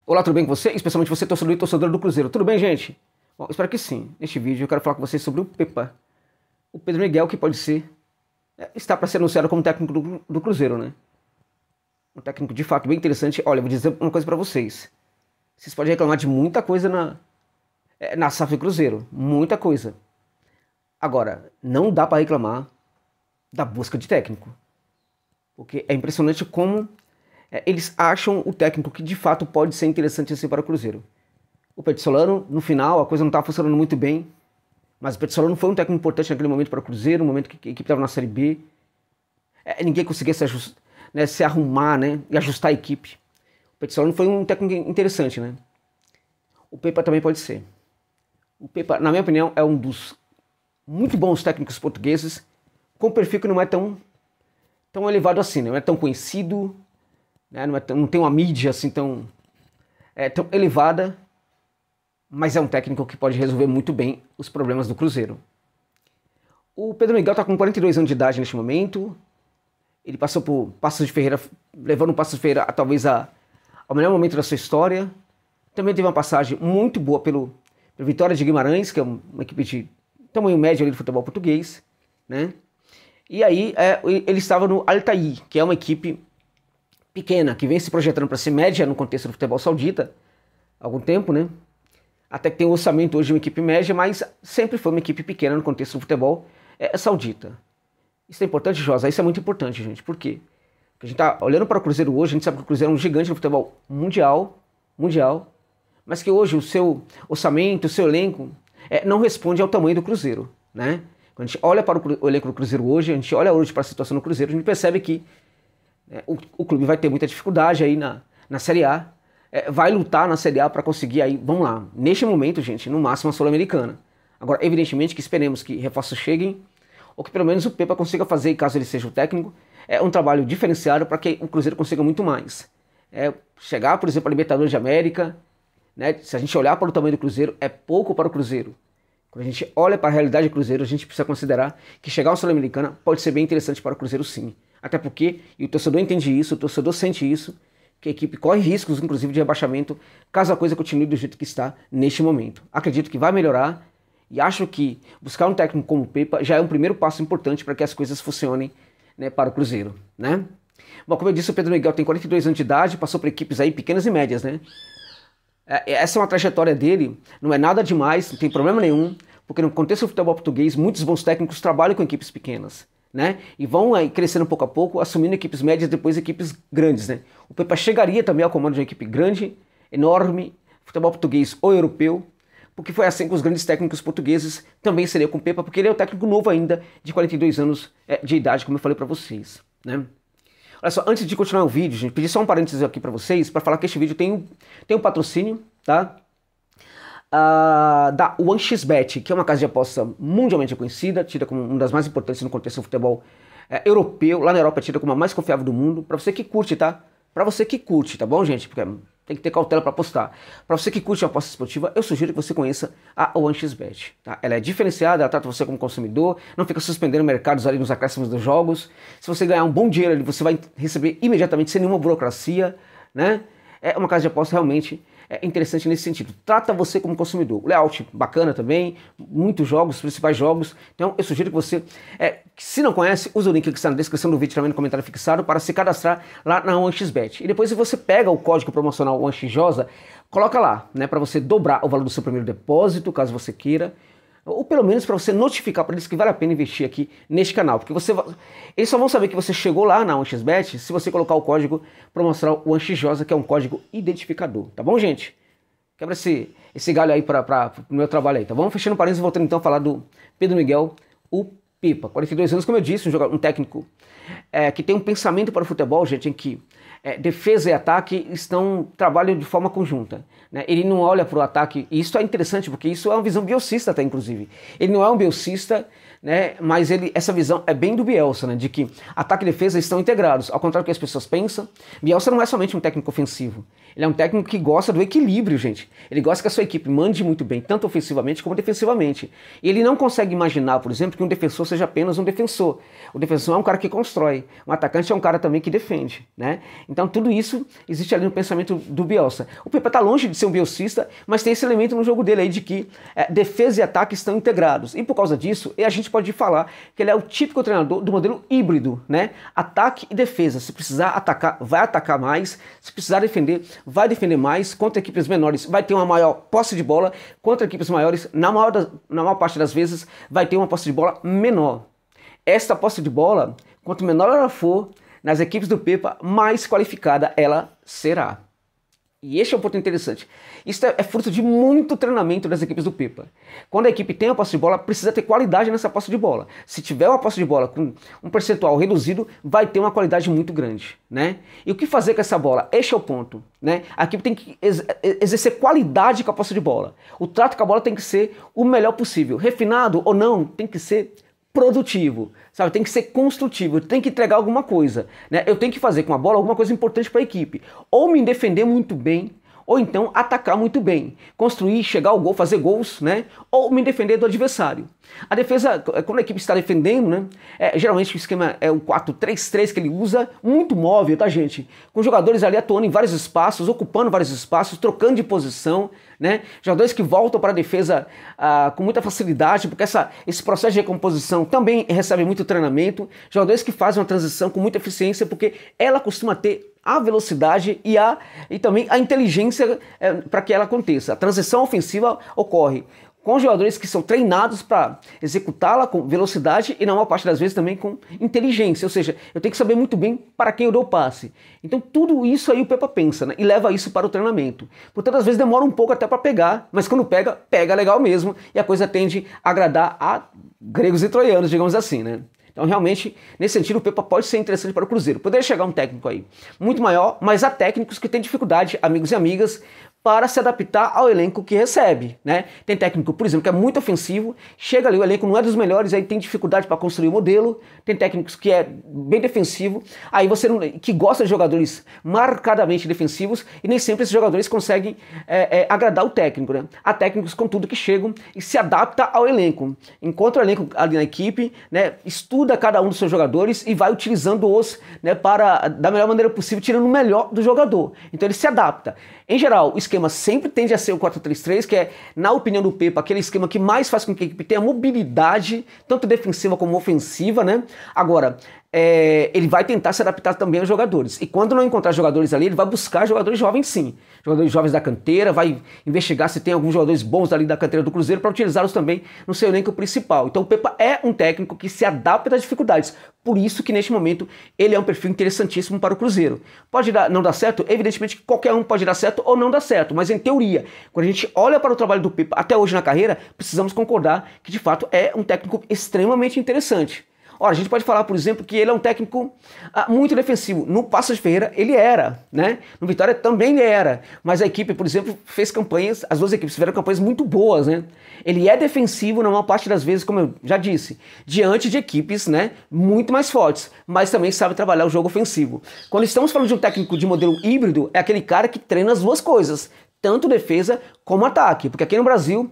Olá, tudo bem com você? Especialmente você, torcedor e torcedora do Cruzeiro. Tudo bem, gente? Bom, espero que sim. Neste vídeo eu quero falar com vocês sobre o Pepa. O Pedro Miguel, que pode ser, está para ser anunciado como técnico do Cruzeiro, né? Um técnico de fato bem interessante. Olha, eu vou dizer uma coisa para vocês. Vocês podem reclamar de muita coisa na SAF Cruzeiro. Muita coisa. Agora, não dá para reclamar da busca de técnico. Porque é impressionante como eles acham o técnico que de fato pode ser interessante assim para o Cruzeiro. O Petzolano, no final, a coisa não estava funcionando muito bem, mas o Petzolano foi um técnico importante naquele momento para o Cruzeiro, no momento que a equipe estava na Série B. Ninguém conseguia se arrumar, né, e ajustar a equipe. O Petzolano foi um técnico interessante, né? O Pepa também pode ser. O Pepa, na minha opinião, é um dos muito bons técnicos portugueses, com um perfil que não é tão elevado assim, né? Não é tão conhecido, né? Não tem uma mídia assim tão elevada, mas é um técnico que pode resolver muito bem os problemas do Cruzeiro. O Pedro Miguel está com 42 anos de idade neste momento. Ele passou por Paços de Ferreira, levando o Paços de Ferreira talvez ao melhor momento da sua história. Também teve uma passagem muito boa pelo Vitória de Guimarães, que é uma equipe de tamanho médio ali do futebol português, né? E aí ele estava no Al-Ta'i, que é uma equipe pequena, que vem se projetando para ser média no contexto do futebol saudita há algum tempo, né? Até que tem um orçamento hoje de uma equipe média, mas sempre foi uma equipe pequena no contexto do futebol saudita. Isso é importante, Josa? Isso é muito importante, gente. Por quê? Porque a gente está olhando para o Cruzeiro hoje, a gente sabe que o Cruzeiro é um gigante no futebol mundial, mas que hoje o seu orçamento, o seu elenco não responde ao tamanho do Cruzeiro, né? Quando a gente olha para o elenco do Cruzeiro hoje, a gente olha hoje para a situação do Cruzeiro, a gente percebe que o clube vai ter muita dificuldade aí na Série A, vai lutar na Série A para conseguir aí, vamos lá, neste momento, gente, no máximo a Sul-Americana. Agora, evidentemente que esperemos que reforços cheguem, ou que pelo menos o Pepa consiga fazer, caso ele seja o técnico, um trabalho diferenciado para que o Cruzeiro consiga muito mais. Chegar, por exemplo, a Libertadores de América, né? Se a gente olhar para o tamanho do Cruzeiro, é pouco para o Cruzeiro. Quando a gente olha para a realidade do Cruzeiro, a gente precisa considerar que chegar ao Sul-Americana pode ser bem interessante para o Cruzeiro sim. Até porque, e o torcedor entende isso, o torcedor sente isso, que a equipe corre riscos, inclusive, de rebaixamento, caso a coisa continue do jeito que está neste momento. Acredito que vai melhorar e acho que buscar um técnico como o Pepa já é um primeiro passo importante para que as coisas funcionem, né, para o Cruzeiro, né? Bom, como eu disse, o Pedro Miguel tem 42 anos de idade, passou por equipes aí pequenas e médias, né? Essa é uma trajetória dele, não é nada demais, não tem problema nenhum, porque no contexto do futebol português, muitos bons técnicos trabalham com equipes pequenas, né? E vão aí crescendo pouco a pouco, assumindo equipes médias, depois equipes grandes, né? O Pepa chegaria também ao comando de uma equipe grande, enorme, futebol português ou europeu, porque foi assim que os grandes técnicos portugueses também seriam com o Pepa, porque ele é um técnico novo ainda, de 42 anos de idade, como eu falei para vocês, né? Olha só, antes de continuar o vídeo, gente, pedi só um parênteses aqui para vocês, para falar que este vídeo tem um patrocínio, tá? Da 1xBet, que é uma casa de aposta mundialmente conhecida, tida como uma das mais importantes no contexto do futebol europeu. Lá na Europa é tida como a mais confiável do mundo. Para você que curte, tá? Para você que curte, tá bom, gente? Porque tem que ter cautela para apostar. Para você que curte a aposta esportiva, eu sugiro que você conheça a 1xBet, tá? Ela é diferenciada, ela trata você como consumidor, não fica suspendendo mercados ali nos acréscimos dos jogos. Se você ganhar um bom dinheiro ali, você vai receber imediatamente, sem nenhuma burocracia, né? É uma casa de aposta realmente interessante nesse sentido. Trata você como consumidor. O layout bacana também, muitos jogos, principais jogos. Então eu sugiro que você, se não conhece, use o link que está na descrição do vídeo, também no comentário fixado, para se cadastrar lá na 1xBet. E depois, se você pega o código promocional 1xJosa, coloca lá, né, para você dobrar o valor do seu primeiro depósito, caso você queira, ou pelo menos para você notificar para eles que vale a pena investir aqui neste canal, porque eles só vão saber que você chegou lá na 1xBet se você colocar o código promocional 1xJosa, que é um código identificador, tá bom, gente? Quebra esse galho aí para o meu trabalho aí, tá bom? Fechando parênteses, voltando então a falar do Pedro Miguel, o Pepa, 42 anos, como eu disse, um técnico que tem um pensamento para o futebol, gente, em que defesa e ataque trabalham de forma conjunta, né? Ele não olha para o ataque, e isso é interessante, porque isso é uma visão bielcista até, inclusive. Ele não é um bielcista, né? Mas essa visão é bem do Bielsa, né? De que ataque e defesa estão integrados, ao contrário do que as pessoas pensam. Bielsa não é somente um técnico ofensivo, ele é um técnico que gosta do equilíbrio, gente. Ele gosta que a sua equipe mande muito bem, tanto ofensivamente como defensivamente. E ele não consegue imaginar, por exemplo, que um defensor seja apenas um defensor. O defensor é um cara que constrói, um atacante é um cara também que defende, né? Então tudo isso existe ali no pensamento do Bielsa. O Pepa está longe de ser um bielcista, mas tem esse elemento no jogo dele aí de que defesa e ataque estão integrados. E por causa disso, a gente pode falar que ele é o típico treinador do modelo híbrido, né? Ataque e defesa. Se precisar atacar, vai atacar mais. Se precisar defender, vai defender mais. Contra equipes menores, vai ter uma maior posse de bola. Contra equipes maiores, na maior parte das vezes, vai ter uma posse de bola menor. Esta posse de bola, quanto menor ela for, nas equipes do Pepa, mais qualificada ela será. E este é um ponto interessante. Isso é fruto de muito treinamento das equipes do Pepa. Quando a equipe tem a posse de bola, precisa ter qualidade nessa posse de bola. Se tiver uma posse de bola com um percentual reduzido, vai ter uma qualidade muito grande, né? E o que fazer com essa bola? Este é o ponto, né? A equipe tem que exercer qualidade com a posse de bola. O trato com a bola tem que ser o melhor possível. Refinado ou não, tem que ser produtivo, sabe? Tem que ser construtivo, tem que entregar alguma coisa, né? Eu tenho que fazer com a bola alguma coisa importante para a equipe. Ou me defender muito bem, ou então atacar muito bem. Construir, chegar ao gol, fazer gols, né? Ou me defender do adversário. A defesa, quando a equipe está defendendo, né? Geralmente o esquema é o 4-3-3 que ele usa, muito móvel, tá, gente? Com jogadores ali atuando em vários espaços, ocupando vários espaços, trocando de posição, né? Jogadores que voltam para a defesa com muita facilidade, porque esse processo de recomposição também recebe muito treinamento. Jogadores que fazem uma transição com muita eficiência, porque ela costuma ter a velocidade e também a inteligência para que ela aconteça. A transição ofensiva ocorre com jogadores que são treinados para executá-la com velocidade e na maior parte das vezes também com inteligência, ou seja, eu tenho que saber muito bem para quem eu dou o passe. Então tudo isso aí o Pepa pensa, né? E leva isso para o treinamento. Portanto, às vezes demora um pouco até para pegar, mas quando pega, pega legal mesmo e a coisa tende a agradar a gregos e troianos, digamos assim, né? Então, realmente, nesse sentido, o Pepa pode ser interessante para o Cruzeiro. Poderia chegar um técnico aí muito maior, mas há técnicos que têm dificuldade, amigos e amigas, para se adaptar ao elenco que recebe, né? Tem técnico, por exemplo, que é muito ofensivo, chega ali, o elenco não é dos melhores, aí tem dificuldade para construir o modelo. Tem técnicos que é bem defensivo, aí você não, que gosta de jogadores marcadamente defensivos, e nem sempre esses jogadores conseguem agradar o técnico, né? Há técnicos, contudo, que chegam e se adaptam ao elenco, encontra o elenco ali na equipe, né? Estuda cada um dos seus jogadores e vai utilizando-os, né, da melhor maneira possível, tirando o melhor do jogador. Então ele se adapta. Em geral, o esquema sempre tende a ser o 4-3-3, que é, na opinião do Pepa, aquele esquema que mais faz com que a equipe tenha mobilidade, tanto defensiva como ofensiva, né? Agora, ele vai tentar se adaptar também aos jogadores. E quando não encontrar jogadores ali, ele vai buscar jogadores jovens sim. Jogadores jovens da canteira, vai investigar se tem alguns jogadores bons ali da canteira do Cruzeiro para utilizá-los também no seu elenco principal. Então o Pepa é um técnico que se adapta às dificuldades. Por isso que neste momento ele é um perfil interessantíssimo para o Cruzeiro. Pode não dar certo? Evidentemente que qualquer um pode dar certo ou não dar certo, mas em teoria, quando a gente olha para o trabalho do Pepa até hoje na carreira, precisamos concordar que de fato é um técnico extremamente interessante. Ora, a gente pode falar, por exemplo, que ele é um técnico muito defensivo. No Paços de Ferreira ele era, né? No Vitória também ele era. Mas a equipe, por exemplo, fez campanhas, as duas equipes fizeram campanhas muito boas, né? Ele é defensivo na maior parte das vezes, como eu já disse, diante de equipes, né, muito mais fortes, mas também sabe trabalhar o jogo ofensivo. Quando estamos falando de um técnico de modelo híbrido, é aquele cara que treina as duas coisas, tanto defesa como ataque, porque aqui no Brasil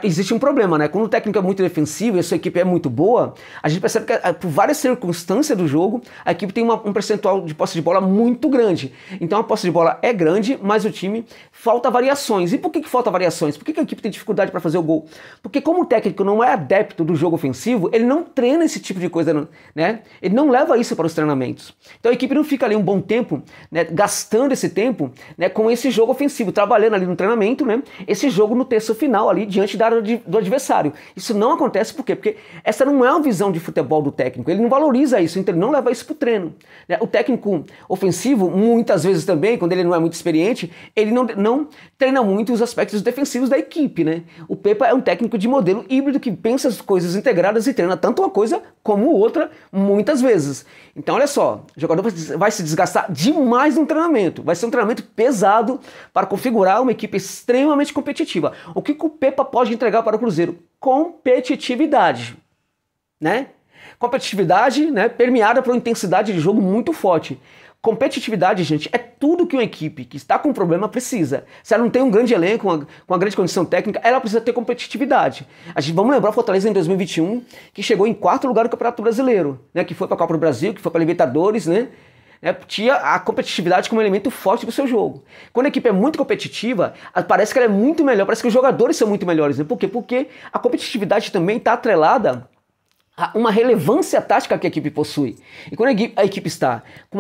existe um problema, né? Quando o técnico é muito defensivo e a sua equipe é muito boa, a gente percebe que por várias circunstâncias do jogo, a equipe tem um percentual de posse de bola muito grande. Então a posse de bola é grande, mas o time falta variações. E por que falta variações? Por que a equipe tem dificuldade para fazer o gol? Porque como o técnico não é adepto do jogo ofensivo, ele não treina esse tipo de coisa, né? Ele não leva isso para os treinamentos. Então a equipe não fica ali um bom tempo, né, gastando esse tempo, né, com esse jogo ofensivo, trabalhando ali no treinamento, né, esse jogo no terço final ali, diante da área do adversário. Isso não acontece por quê? Porque essa não é uma visão de futebol do técnico, ele não valoriza isso, então ele não leva isso para o treino. Né? O técnico ofensivo, muitas vezes também, quando ele não é muito experiente, ele não treina muito os aspectos defensivos da equipe. Né? O Pepa é um técnico de modelo híbrido que pensa as coisas integradas e treina tanto uma coisa como outra muitas vezes. Então olha só, o jogador vai se desgastar demais no treinamento, vai ser um treinamento pesado para configurar uma equipe extremamente competitiva. O que o Pepa pode entregar para o Cruzeiro? Competitividade, né? Competitividade, né, permeada por uma intensidade de jogo muito forte. Competitividade, gente, é tudo que uma equipe que está com um problema precisa. Se ela não tem um grande elenco, com uma grande condição técnica, ela precisa ter competitividade. Vamos lembrar o Fortaleza em 2021, que chegou em 4º lugar do Campeonato Brasileiro, né, que foi para a Copa do Brasil, que foi para a Libertadores, né? né, tinha a competitividade como elemento forte do seu jogo. Quando a equipe é muito competitiva, parece que ela é muito melhor, parece que os jogadores são muito melhores. Né? Por quê? Porque a competitividade também está atrelada uma relevância tática que a equipe possui. E quando a equipe está com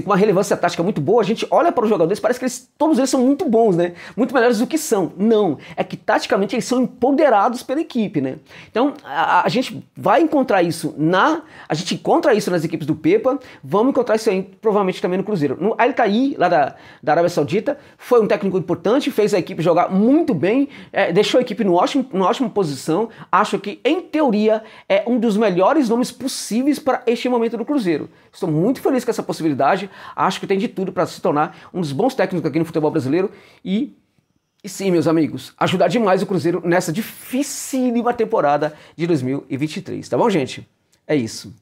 uma relevância tática muito boa, a gente olha para os jogadores, parece que todos eles são muito bons, né? Muito melhores do que são. Não, é que taticamente eles são empoderados pela equipe, né? Então a gente vai encontrar isso a gente encontra isso nas equipes do Pepa, vamos encontrar isso aí provavelmente também no Cruzeiro. No Al-Taí, lá da Arábia Saudita, foi um técnico importante, fez a equipe jogar muito bem, deixou a equipe numa ótima posição. Acho que, em teoria, é um dos melhores nomes possíveis para este momento do Cruzeiro. Estou muito feliz com essa possibilidade, acho que tem de tudo para se tornar um dos bons técnicos aqui no futebol brasileiro e sim, meus amigos, ajudar demais o Cruzeiro nessa dificílima temporada de 2023, tá bom, gente? É isso.